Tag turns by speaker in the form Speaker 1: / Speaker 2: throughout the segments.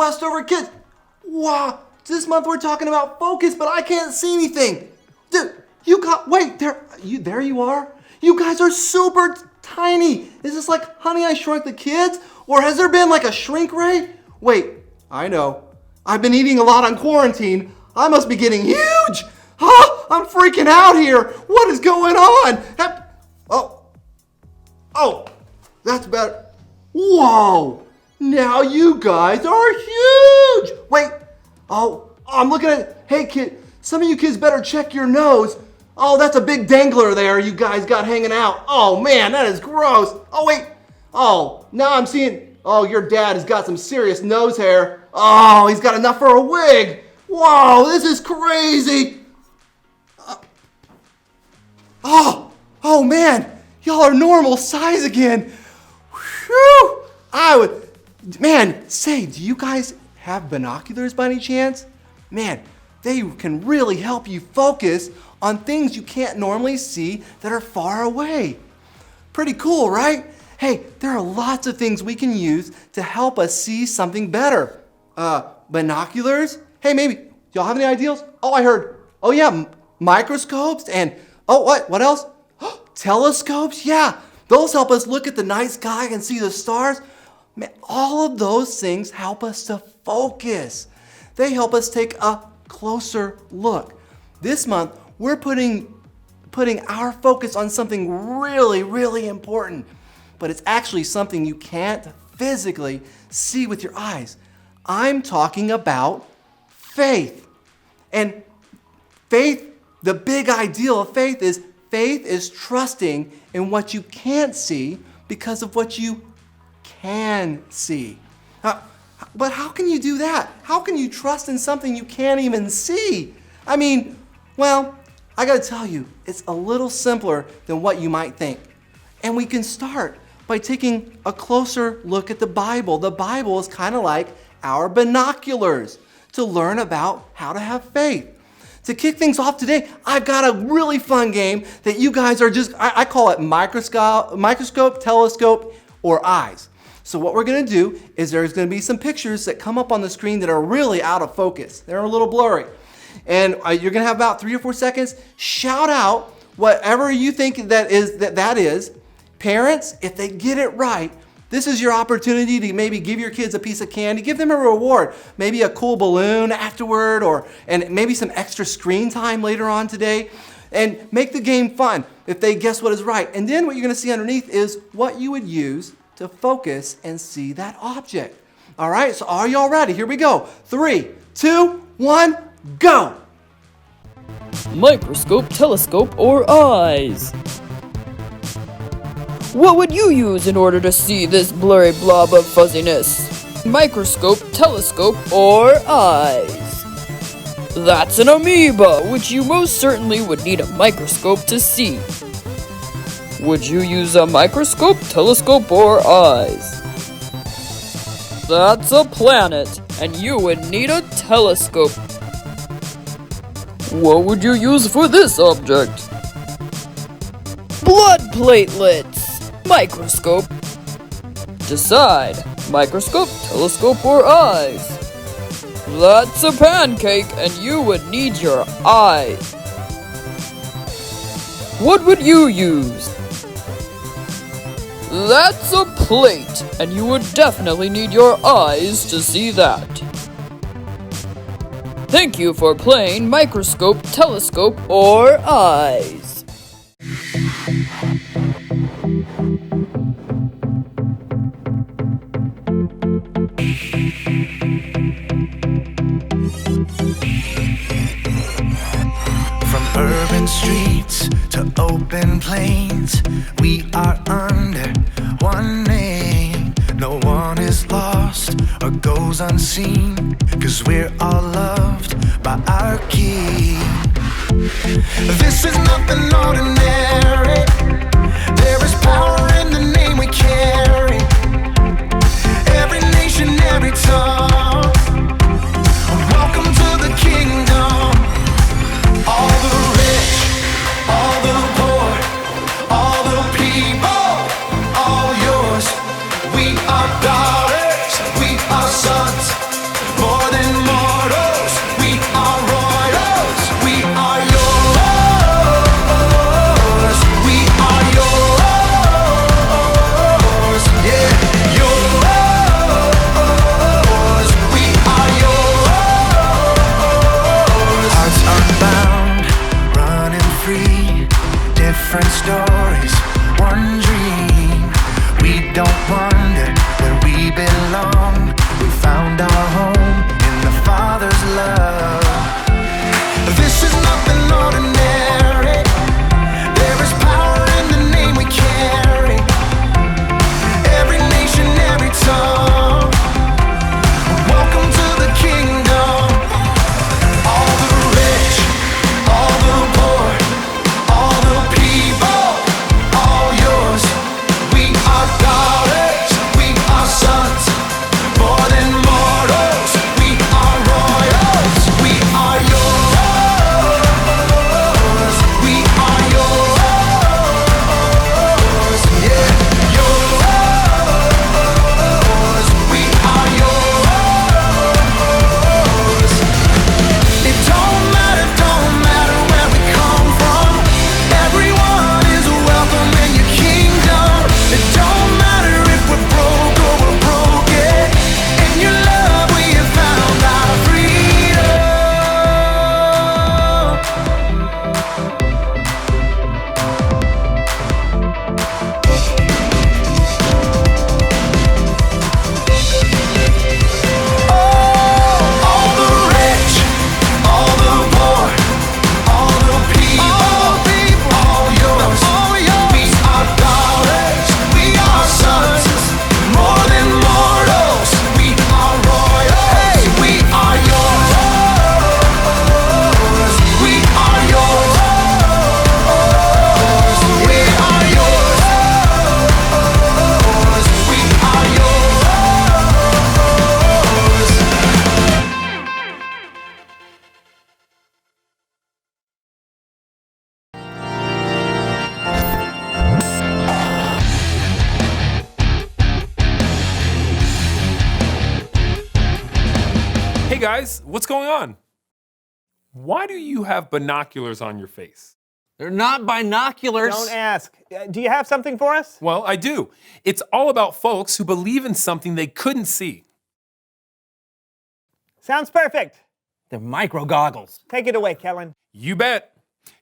Speaker 1: Westover kids. Wow, this month we're talking about focus, but I can't see anything. Dude, there you are. You guys are super tiny. Is this like Honey, I Shrunk the Kids? Or has there been like a shrink ray? Wait, I know. I've been eating a lot on quarantine. I must be getting huge. I'm freaking out here. What is going on? Oh, that's better. Whoa, now you guys are huge. Wait, I'm looking at, hey kid, some of you kids better check your nose. Oh, that's a big dangler there you guys got hanging out. Oh man, that is gross. Oh wait, now I'm seeing, your dad has got some serious nose hair. Oh, he's got enough for a wig. Whoa, this is crazy. Oh man, y'all are normal size again. Whew. Do you guys have binoculars by any chance? Man, they can really help you focus on things you can't normally see that are far away. Pretty cool, right? Hey, there are lots of things we can use to help us see something better. Binoculars? Hey, maybe, y'all have any ideas? Microscopes and, what else? Telescopes? Yeah, those help us look at the night sky and see the stars. Man, all of those things help us to focus. They help us take a closer look. This month, we're putting our focus on something really, really important, but it's actually something you can't physically see with your eyes. I'm talking about faith. And faith, the big ideal of faith is trusting in what you can't see because of what you can see. But how can you do that? How can you trust in something you can't even see? I gotta tell you, it's a little simpler than what you might think. And we can start by taking a closer look at the Bible. The Bible is kind of like our binoculars to learn about how to have faith. To kick things off today, I've got a really fun game that you guys are I call it microscope, telescope, or eyes. So what we're gonna do is there's gonna be some pictures that come up on the screen that are really out of focus. They're a little blurry. And you're gonna have about 3 or 4 seconds. Shout out whatever you think that is. Parents, if they get it right, this is your opportunity to maybe give your kids a piece of candy, give them a reward, maybe a cool balloon afterward, and maybe some extra screen time later on today, and make the game fun if they guess what is right. And then what you're gonna see underneath is what you would use to focus and see that object. All right, so are y'all ready? Here we go. 3, 2, 1, go.
Speaker 2: Microscope, telescope, or eyes? What would you use in order to see this blurry blob of fuzziness? Microscope, telescope, or eyes? That's an amoeba, which you most certainly would need a microscope to see. Would you use a microscope, telescope, or eyes? That's a planet, and you would need a telescope. What would you use for this object? Blood platelets! Microscope. Decide, microscope, telescope, or eyes? That's a pancake, and you would need your eyes. What would you use? That's a plate, and you would definitely need your eyes to see that. Thank you for playing Microscope, Telescope, or Eyes.
Speaker 3: From urban streets to open plains, we are under one name. No one is lost or goes unseen, 'cause we're all loved by our King. This is nothing ordinary. There is power in the name we carry. Every nation, every tongue, welcome to the kingdom. All the rich, all the poor, all the people, all yours. We are daughters, we are sons. different stories, one dream. We don't wonder where we belong. We found our home in the Father's love. This is nothing ordinary. There is power in the name we carry. Every nation, every tongue. Welcome to the kingdom. All the rich, all the poor, all the people, all yours. We are daughters, we are sons, more than mortals. We are royals, we are yours. We are yours, yeah, yours. We are yours. It don't matter where we come from. Everyone is welcome in your kingdom. It don't matter if we're broke or we're broken. In your love we have found our freedom. All the rich, all the poor, all the people, all yours. We are daughters, we are sons, more than mortals. We are royals, we are yours. We are yours. We are yours. We are yours.
Speaker 4: Hey guys, what's going on? Why do you have binoculars on your face?
Speaker 5: They're not binoculars.
Speaker 6: Don't ask. Do you have something for us?
Speaker 4: Well, I do. It's all about folks who believe in something they couldn't see.
Speaker 6: Sounds perfect.
Speaker 5: They're micro goggles.
Speaker 6: Take it away, Kellen.
Speaker 4: You bet.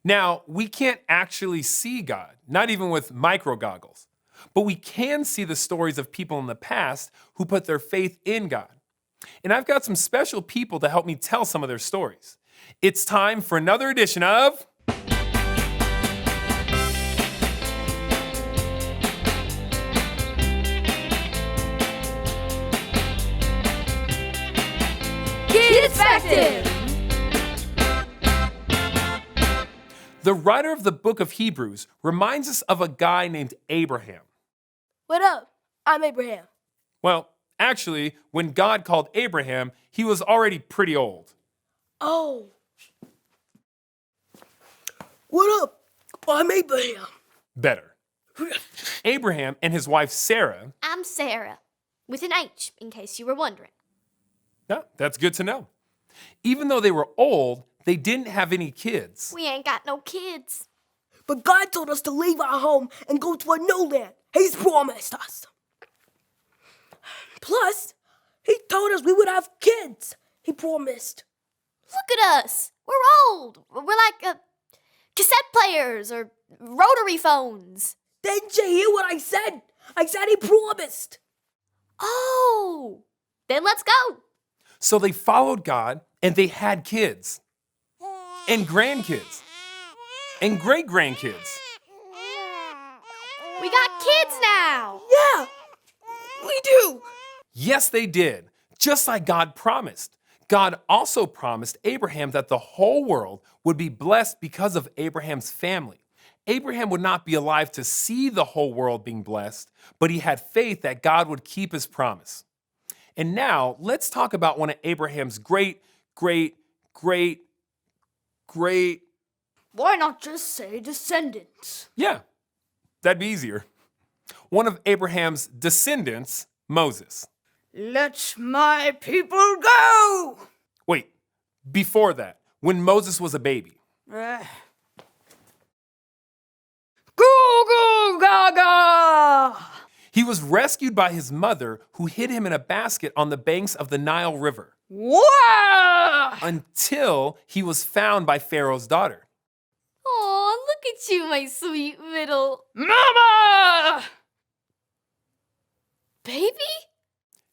Speaker 4: Now, we can't actually see God, not even with micro goggles. But we can see the stories of people in the past who put their faith in God. And I've got some special people to help me tell some of their stories. It's time for another edition of
Speaker 7: Perspective.
Speaker 4: The writer of the book of Hebrews reminds us of a guy named Abraham.
Speaker 7: What up? I'm Abraham.
Speaker 4: Well, actually, when God called Abraham, he was already pretty old.
Speaker 7: Oh. What up? I'm Abraham.
Speaker 4: Better. Abraham and his wife Sarah.
Speaker 8: I'm Sarah, with an H, in case you were wondering.
Speaker 4: Yeah, that's good to know. Even though they were old, they didn't have any kids.
Speaker 8: We ain't got no kids.
Speaker 7: But God told us to leave our home and go to a new land. He's promised us. Plus, he told us we would have kids. He promised.
Speaker 8: Look at us. We're old. We're like cassette players or rotary phones.
Speaker 7: Didn't you hear what I said? I said he promised.
Speaker 8: Oh, then let's go.
Speaker 4: So they followed God and they had kids and grandkids and great-grandkids.
Speaker 8: We got kids now.
Speaker 7: Yeah, we do.
Speaker 4: Yes, they did, just like God promised. God also promised Abraham that the whole world would be blessed because of Abraham's family. Abraham would not be alive to see the whole world being blessed, but he had faith that God would keep his promise. And now, let's talk about one of Abraham's great.
Speaker 7: Why not just say descendants?
Speaker 4: Yeah, that'd be easier. One of Abraham's descendants, Moses.
Speaker 7: Let my people go.
Speaker 4: Wait, before that, when Moses was a baby.
Speaker 7: Goo goo gaga.
Speaker 4: He was rescued by his mother, who hid him in a basket on the banks of the Nile River.
Speaker 7: Wow!
Speaker 4: Until he was found by Pharaoh's daughter.
Speaker 8: Aw, look hate you, my sweet little
Speaker 2: Mama!
Speaker 8: baby.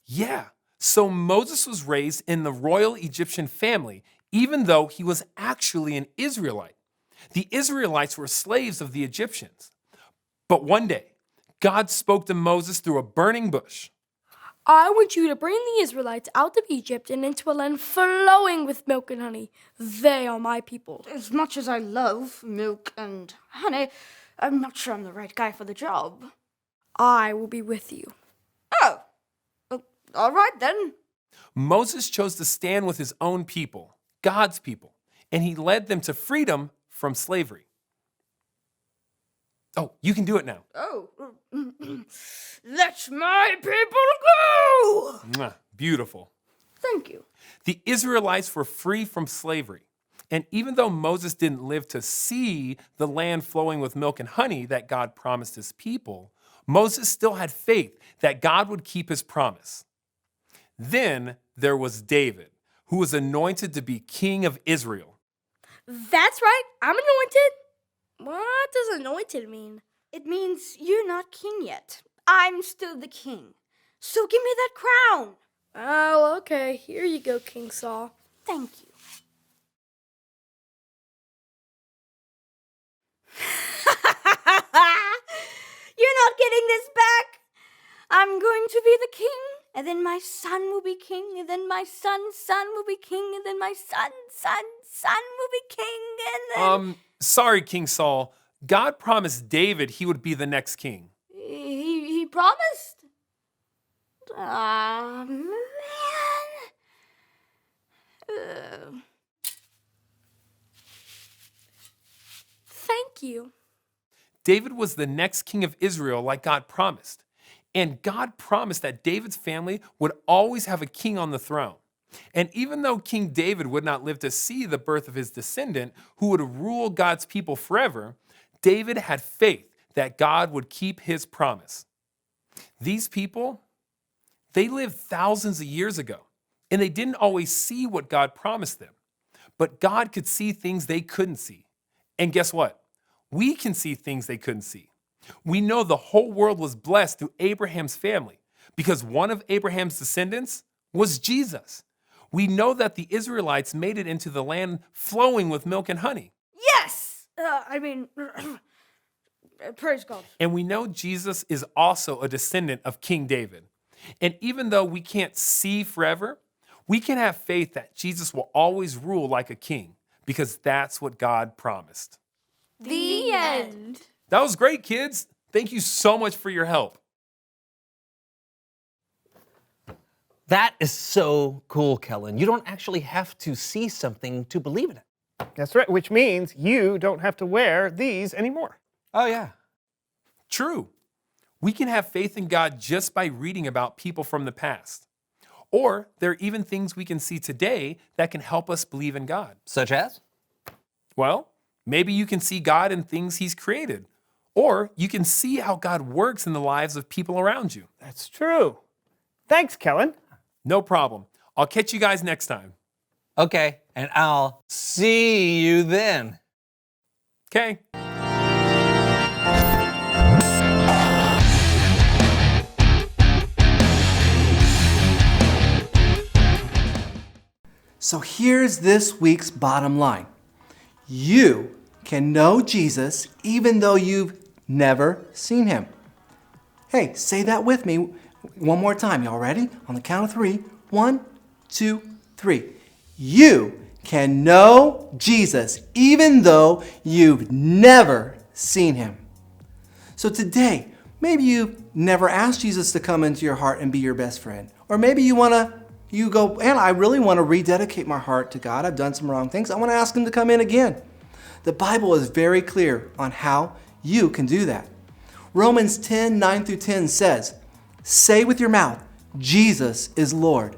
Speaker 4: Yeah, so Moses was raised in the royal Egyptian family, even though he was actually an Israelite. The Israelites were slaves of the Egyptians. But one day, God spoke to Moses through a burning bush.
Speaker 7: I want you to bring the Israelites out of Egypt and into a land flowing with milk and honey. They are my people.
Speaker 9: As much as I love milk and honey, I'm not sure I'm the right guy for the job.
Speaker 7: I will be with you.
Speaker 9: Oh, all right then.
Speaker 4: Moses chose to stand with his own people, God's people, and he led them to freedom from slavery. Oh, you can do it now.
Speaker 9: Oh, let my people go!
Speaker 4: Mwah, beautiful.
Speaker 9: Thank you.
Speaker 4: The Israelites were free from slavery. And even though Moses didn't live to see the land flowing with milk and honey that God promised his people, Moses still had faith that God would keep his promise. Then there was David, who was anointed to be king of Israel.
Speaker 7: That's right. I'm anointed. What does anointed mean?
Speaker 9: It means you're not king yet. I'm still the king. So give me that crown.
Speaker 7: Oh, okay. Here you go, King Saul.
Speaker 9: Thank you. You're not getting this back. I'm going to be the king, and then my son will be king, and then my son's son will be king, and then my son's son will be king, and then...
Speaker 4: Sorry, King Saul. God promised David he would be the next king.
Speaker 9: He promised? Ah, man.
Speaker 7: Thank you.
Speaker 4: David was the next king of Israel like God promised. And God promised that David's family would always have a king on the throne. And even though King David would not live to see the birth of his descendant, who would rule God's people forever, David had faith that God would keep his promise. These people, they lived thousands of years ago, and they didn't always see what God promised them. But God could see things they couldn't see. And guess what? We can see things they couldn't see. We know the whole world was blessed through Abraham's family because one of Abraham's descendants was Jesus. We know that the Israelites made it into the land flowing with milk and honey.
Speaker 9: Yes! Praise God.
Speaker 4: And we know Jesus is also a descendant of King David. And even though we can't see forever, we can have faith that Jesus will always rule like a king because that's what God promised.
Speaker 8: The end.
Speaker 4: That was great, kids. Thank you so much for your help.
Speaker 5: That is so cool, Kellen. You don't actually have to see something to believe in it.
Speaker 6: That's right, which means you don't have to wear these anymore.
Speaker 5: Oh, yeah.
Speaker 4: True. We can have faith in God just by reading about people from the past. Or there are even things we can see today that can help us believe in God.
Speaker 5: Such as?
Speaker 4: Well, maybe you can see God in things He's created. Or you can see how God works in the lives of people around you.
Speaker 6: That's true. Thanks, Kellen.
Speaker 4: No problem. I'll catch you guys next time.
Speaker 5: Okay, and I'll see you then.
Speaker 4: Okay.
Speaker 1: So here's this week's bottom line. You can know Jesus even though you've never seen him. Hey, say that with me one more time. Y'all ready? On the count of 3. 1, 2, 3. You can know Jesus even though you've never seen him. So today, maybe you've never asked Jesus to come into your heart and be your best friend. Or maybe you go, man, I really want to rededicate my heart to God. I've done some wrong things. I want to ask him to come in again. The Bible is very clear on how you can do that. Romans 10, 9 through 10 says, say with your mouth, Jesus is Lord.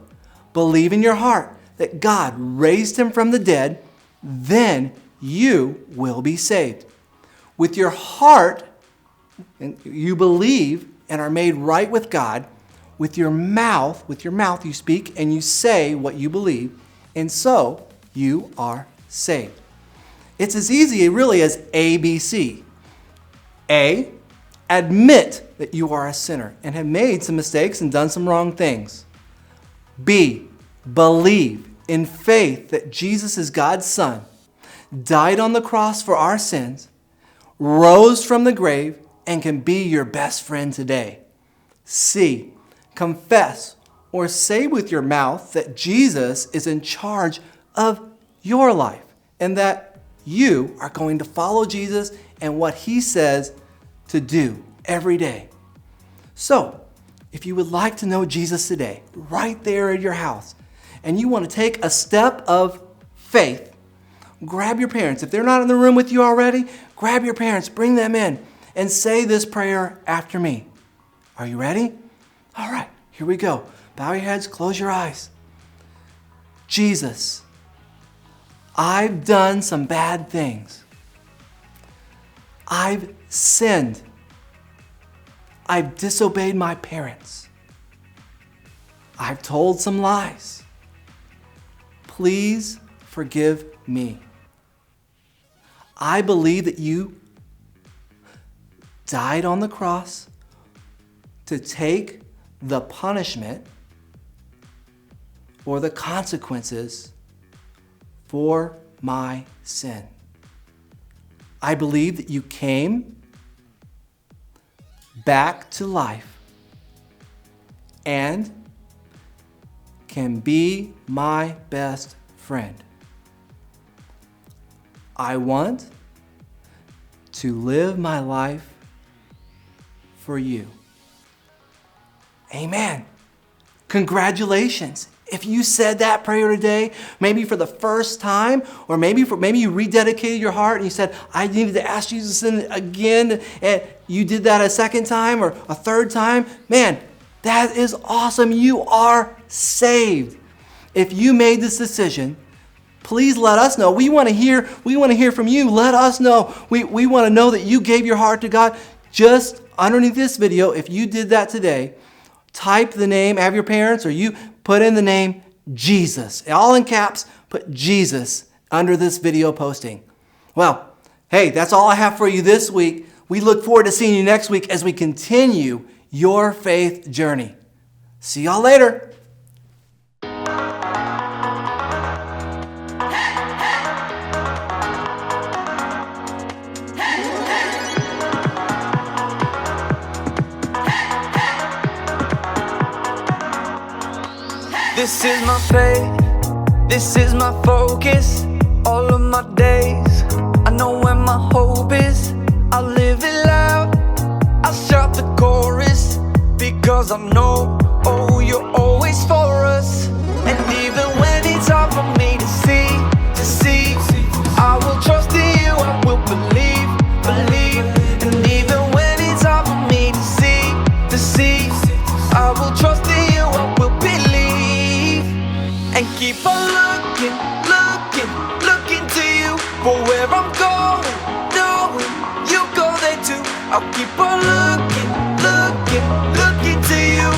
Speaker 1: Believe in your heart that God raised him from the dead, then you will be saved. With your heart, you believe and are made right with God. With your mouth you speak and you say what you believe, and so you are saved. It's as easy really as ABC. A, admit that you are a sinner and have made some mistakes and done some wrong things. B, believe in faith that Jesus is God's Son, died on the cross for our sins, rose from the grave, and can be your best friend today. C, confess or say with your mouth that Jesus is in charge of your life and that you are going to follow Jesus and what he says to do every day. So, if you would like to know Jesus today, right there at your house, and you want to take a step of faith, grab your parents. If they're not in the room with you already, grab your parents, bring them in, and say this prayer after me. Are you ready? All right, here we go. Bow your heads, close your eyes. Jesus, I've done some bad things. I've sinned. I've disobeyed my parents. I've told some lies. Please forgive me. I believe that you died on the cross to take the punishment or the consequences for my sin. I believe that you came back to life and can be my best friend. I want to live my life for you. Amen. Congratulations. If you said that prayer today, maybe for the first time, or maybe you rededicated your heart and you said, I needed to ask Jesus in again, and you did that a second time or a third time, man, that is awesome. You are saved. If you made this decision, please let us know. We want to hear from you. Let us know. We want to know that you gave your heart to God. Just underneath this video, if you did that today, type the name of your parents, or you put in the name Jesus. All in caps, put Jesus under this video posting. Well, hey, that's all I have for you this week. We look forward to seeing you next week as we continue your faith journey. See y'all later.
Speaker 10: This is my faith, this is my focus, all of my days. I know where my hope is, I'll live it loud, I'll shout the chorus, because I know, oh, you're always for us. And even when it's hard for me to see, I will trust in you, I will believe. And even when it's hard for me to see, I will trust in you, I will believe. And keep on looking to you for where I'm going, knowing you go there too. I'll keep on looking to you.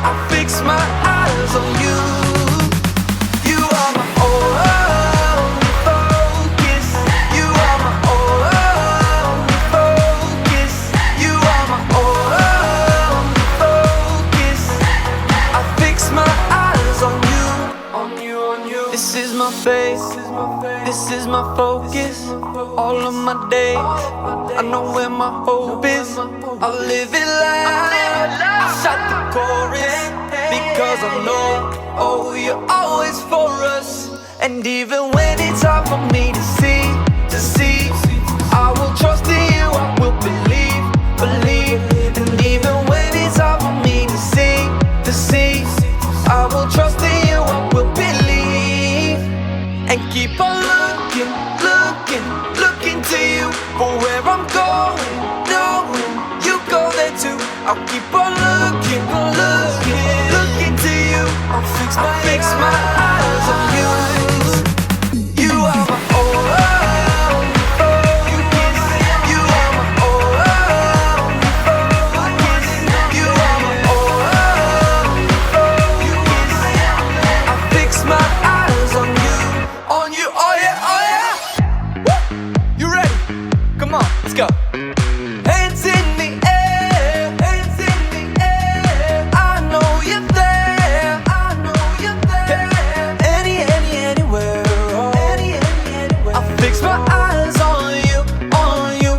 Speaker 10: I fix my eyes on you. You are my only focus. You are my only focus. You are my only focus. I fix my eyes on you. This is my faith, this is my focus, all of my days. I know where my hope is, I'll live it loud, I'll shout the chorus, because I know, oh, you're always for us. And even when it's hard for me to see, I will trust in you, I will believe. And even when it's hard for me to see, I will trust in you, I will believe. And keep on looking to you for where I'm going, knowing you go there too. I'll keep on looking to you. I'll fix my eyes on you. You are my only go. Hands in the air, hands in the air. I know you're there, I know you're there. Anywhere, oh. Anywhere. I fix my eyes on you, on you.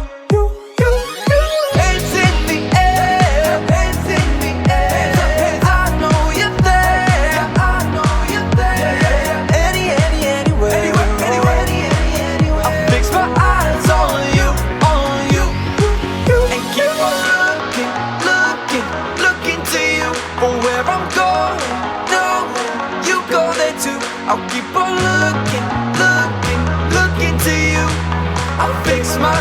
Speaker 10: Hands in the air, hands in the air. I know you're there, I know you're there. Anywhere, oh. I fix my eyes on you, and keep on looking to you for where I'm going. No, you go there too. I'll keep on looking to you. I'll fix my